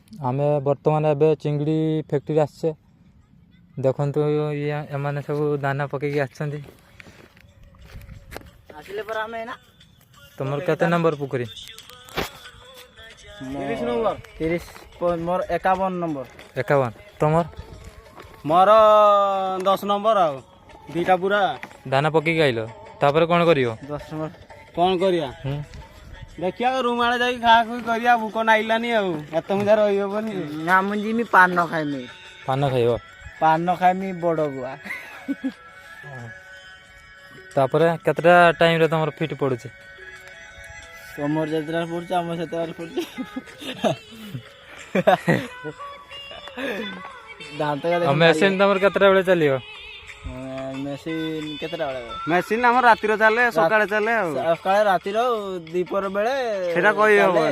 आमे वर्तमान एबे चिंगड़ी फैक्ट्री आछे देखंतु एमाने सब दाना पकेकी आछंती आसिले पर आमे ना तुमर केते नंबर पुकरी 30 नंबर 30 मोर 51 नंबर 51 तुमर मोर 10 नंबर आ दीटा पूरा दाना पकेकी आइलो तापर कोन करियो 10 नंबर कोन करिया देखिया रूम आड़े जाई खा खुई करिया भूख नाइलानी आ एत मुदा रहियो बनी ना मुंजी मी पान न खाइमी पान खाइयो पान न खाइमी बड़ गुआ तापर केतरा टाइम रे तमर फिट पड़ुची तमर जतरा पड़छ हम सेतरा पड़छ दांत का मशीन तमर केतरा बेले चलियो मेसिन केतरा बेले मेसिन हमर राती रो चले सकाळे चले सकाळे राती रो दीपर बेले सेटा कहि हो